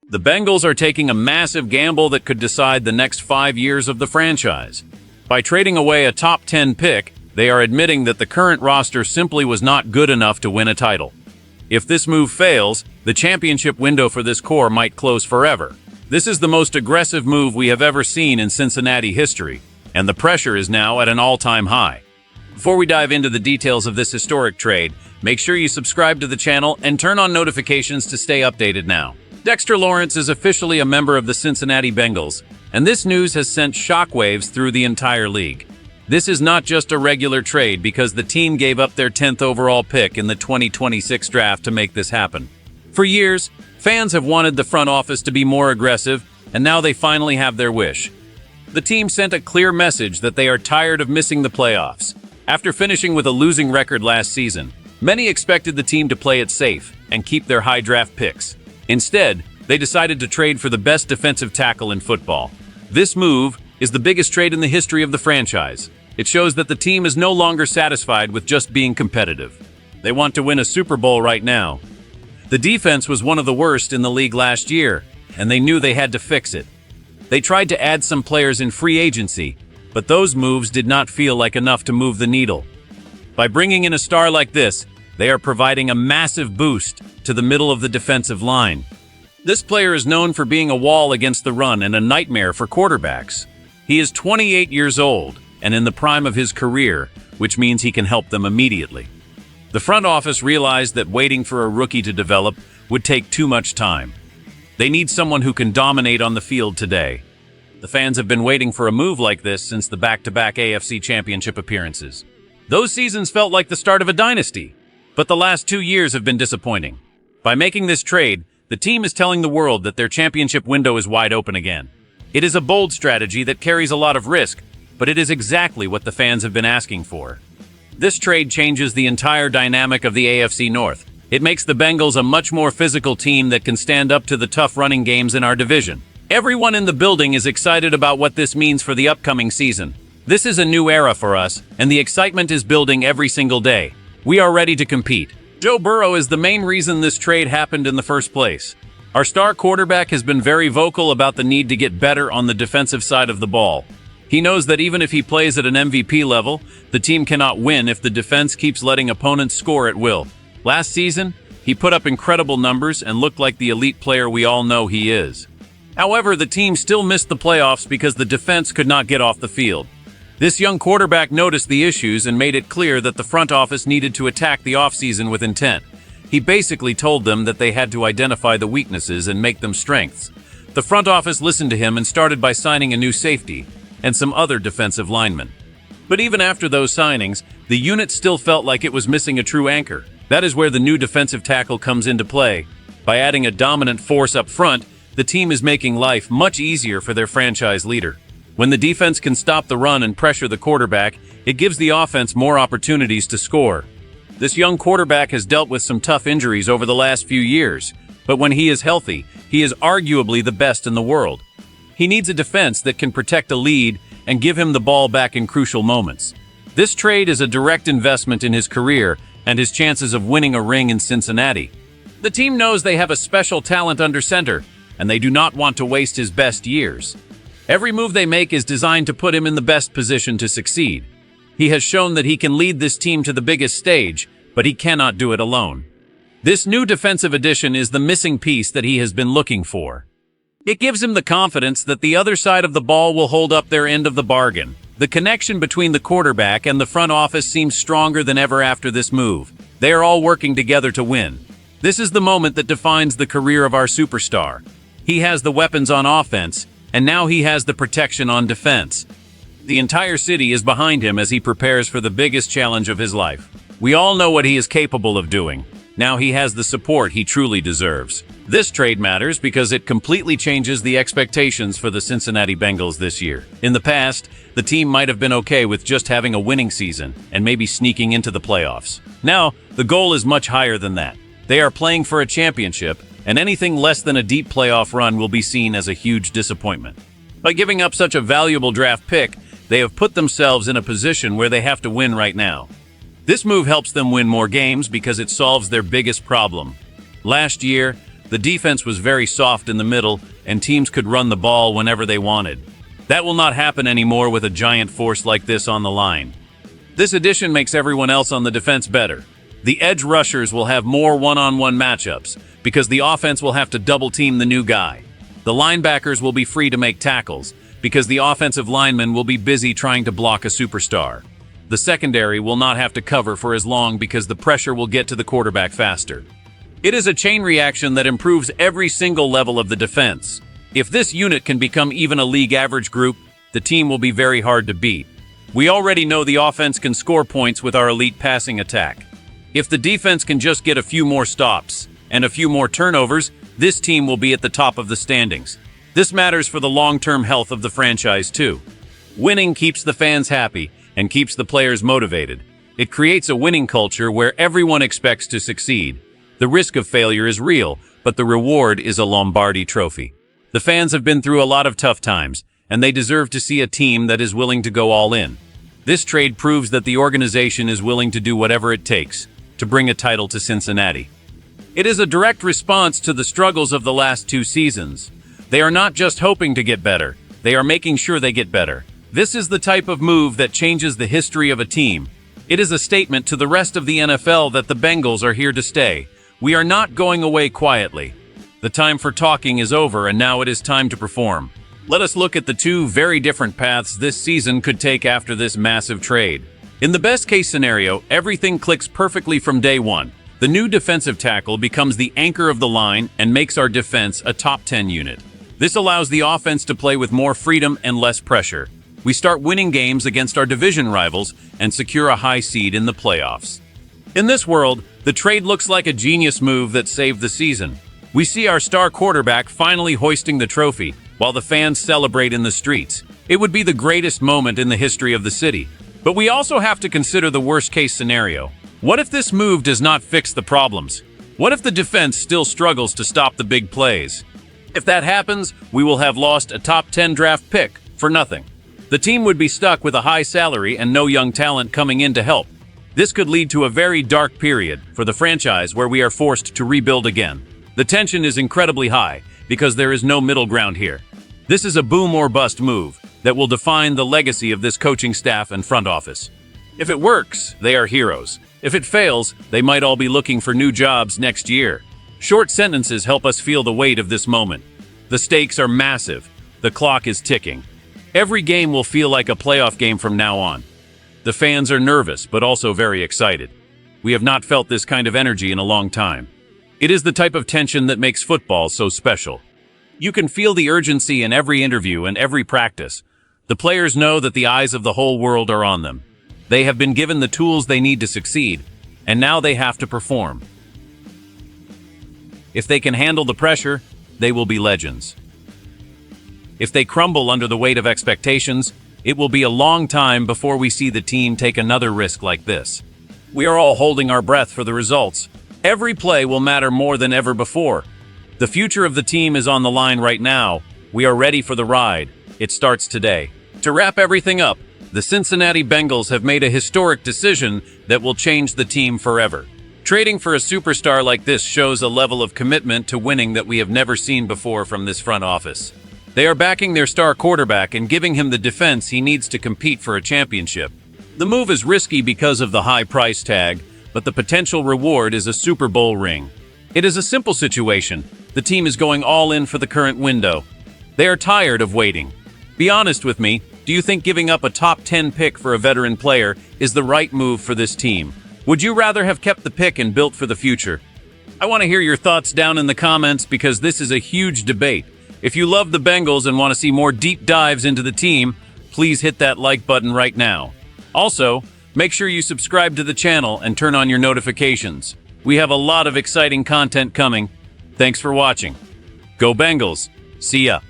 The Bengals are taking a massive gamble that could decide the next 5 years of the franchise. By trading away a top 10 pick, they are admitting that the current roster simply was not good enough to win a title. If this move fails, the championship window for this core might close forever. This is the most aggressive move we have ever seen in Cincinnati history, and the pressure is now at an all-time high. Before we dive into the details of this historic trade, make sure you subscribe to the channel and turn on notifications to stay updated now. Dexter Lawrence is officially a member of the Cincinnati Bengals, and this news has sent shockwaves through the entire league. This is not just a regular trade because the team gave up their 10th overall pick in the 2026 draft to make this happen. For years, fans have wanted the front office to be more aggressive, and now they finally have their wish. The team sent a clear message that they are tired of missing the playoffs. After finishing with a losing record last season, many expected the team to play it safe and keep their high draft picks. Instead, they decided to trade for the best defensive tackle in football. This move is the biggest trade in the history of the franchise. It shows that the team is no longer satisfied with just being competitive. They want to win a Super Bowl right now. The defense was one of the worst in the league last year, and they knew they had to fix it. They tried to add some players in free agency, but those moves did not feel like enough to move the needle. By bringing in a star like this, they are providing a massive boost to the middle of the defensive line. This player is known for being a wall against the run and a nightmare for quarterbacks. He is 28 years old and in the prime of his career, which means he can help them immediately. The front office realized that waiting for a rookie to develop would take too much time. They need someone who can dominate on the field today. The fans have been waiting for a move like this since the back-to-back AFC Championship appearances. Those seasons felt like the start of a dynasty, but the last 2 years have been disappointing. By making this trade, the team is telling the world that their championship window is wide open again. It is a bold strategy that carries a lot of risk, but it is exactly what the fans have been asking for. This trade changes the entire dynamic of the AFC North. It makes the Bengals a much more physical team that can stand up to the tough running games in our division. Everyone in the building is excited about what this means for the upcoming season. This is a new era for us, and the excitement is building every single day. We are ready to compete. Joe Burrow is the main reason this trade happened in the first place. Our star quarterback has been very vocal about the need to get better on the defensive side of the ball. He knows that even if he plays at an MVP level, the team cannot win if the defense keeps letting opponents score at will. Last season, he put up incredible numbers and looked like the elite player we all know he is. However, the team still missed the playoffs because the defense could not get off the field. This young quarterback noticed the issues and made it clear that the front office needed to attack the offseason with intent. He basically told them that they had to identify the weaknesses and make them strengths. The front office listened to him and started by signing a new safety and some other defensive linemen. But even after those signings, the unit still felt like it was missing a true anchor. That is where the new defensive tackle comes into play. By adding a dominant force up front, the team is making life much easier for their franchise leader. When the defense can stop the run and pressure the quarterback, it gives the offense more opportunities to score. This young quarterback has dealt with some tough injuries over the last few years, but when he is healthy, he is arguably the best in the world. He needs a defense that can protect a lead and give him the ball back in crucial moments. This trade is a direct investment in his career and his chances of winning a ring in Cincinnati. The team knows they have a special talent under center, and they do not want to waste his best years. Every move they make is designed to put him in the best position to succeed. He has shown that he can lead this team to the biggest stage, but he cannot do it alone. This new defensive addition is the missing piece that he has been looking for. It gives him the confidence that the other side of the ball will hold up their end of the bargain. The connection between the quarterback and the front office seems stronger than ever after this move. They are all working together to win. This is the moment that defines the career of our superstar. He has the weapons on offense, and now he has the protection on defense. The entire city is behind him as he prepares for the biggest challenge of his life. We all know what he is capable of doing. Now he has the support he truly deserves. This trade matters because it completely changes the expectations for the Cincinnati Bengals this year. In the past, the team might have been okay with just having a winning season and maybe sneaking into the playoffs. Now, the goal is much higher than that. They are playing for a championship, and anything less than a deep playoff run will be seen as a huge disappointment. By giving up such a valuable draft pick, they have put themselves in a position where they have to win right now. This move helps them win more games because it solves their biggest problem. Last year, The defense was very soft in the middle, and teams could run the ball whenever they wanted. That will not happen anymore with a giant force like this on the line. This addition makes everyone else on the defense better. The edge rushers will have more one-on-one matchups because the offense will have to double-team the new guy. The linebackers will be free to make tackles because the offensive linemen will be busy trying to block a superstar. The secondary will not have to cover for as long because the pressure will get to the quarterback faster. It is a chain reaction that improves every single level of the defense. If this unit can become even a league average group, the team will be very hard to beat. We already know the offense can score points with our elite passing attack. If the defense can just get a few more stops and a few more turnovers, this team will be at the top of the standings. This matters for the long-term health of the franchise too. Winning keeps the fans happy and keeps the players motivated. It creates a winning culture where everyone expects to succeed. The risk of failure is real, but the reward is a Lombardi trophy. The fans have been through a lot of tough times, and they deserve to see a team that is willing to go all in. This trade proves that the organization is willing to do whatever it takes to bring a title to Cincinnati. It is a direct response to the struggles of the last 2 seasons. They are not just hoping to get better, they are making sure they get better. This is the type of move that changes the history of a team. It is a statement to the rest of the NFL that the Bengals are here to stay. We are not going away quietly. The time for talking is over, and now it is time to perform. Let us look at the 2 very different paths this season could take after this massive trade. In the best-case scenario, everything clicks perfectly from day one. The new defensive tackle becomes the anchor of the line and makes our defense a top 10 unit. This allows the offense to play with more freedom and less pressure. We start winning games against our division rivals and secure a high seed in the playoffs. In this world, the trade looks like a genius move that saved the season. We see our star quarterback finally hoisting the trophy while the fans celebrate in the streets. It would be the greatest moment in the history of the city. But we also have to consider the worst-case scenario. What if this move does not fix the problems? What if the defense still struggles to stop the big plays? If that happens, we will have lost a top 10 draft pick for nothing. The team would be stuck with a high salary and no young talent coming in to help. This could lead to a very dark period for the franchise where we are forced to rebuild again. The tension is incredibly high because there is no middle ground here. This is a boom or bust move that will define the legacy of this coaching staff and front office. If it works, they are heroes. If it fails, they might all be looking for new jobs next year. Short sentences help us feel the weight of this moment. The stakes are massive. The clock is ticking. Every game will feel like a playoff game from now on. The fans are nervous, but also very excited. We have not felt this kind of energy in a long time. It is the type of tension that makes football so special. You can feel the urgency in every interview and every practice. The players know that the eyes of the whole world are on them. They have been given the tools they need to succeed, and now they have to perform. If they can handle the pressure, they will be legends. If they crumble under the weight of expectations, it will be a long time before we see the team take another risk like this. We are all holding our breath for the results. Every play will matter more than ever before. The future of the team is on the line right now. We are ready for the ride. It starts today. To wrap everything up, the Cincinnati Bengals have made a historic decision that will change the team forever. Trading for a superstar like this shows a level of commitment to winning that we have never seen before from this front office. They are backing their star quarterback and giving him the defense he needs to compete for a championship. The move is risky because of the high price tag, but the potential reward is a Super Bowl ring. It is a simple situation. The team is going all in for the current window. They are tired of waiting. Be honest with me, do you think giving up a top 10 pick for a veteran player is the right move for this team? Would you rather have kept the pick and built for the future? I want to hear your thoughts down in the comments because this is a huge debate. If you love the Bengals and want to see more deep dives into the team, please hit that like button right now. Also, make sure you subscribe to the channel and turn on your notifications. We have a lot of exciting content coming. Thanks for watching. Go Bengals. See ya.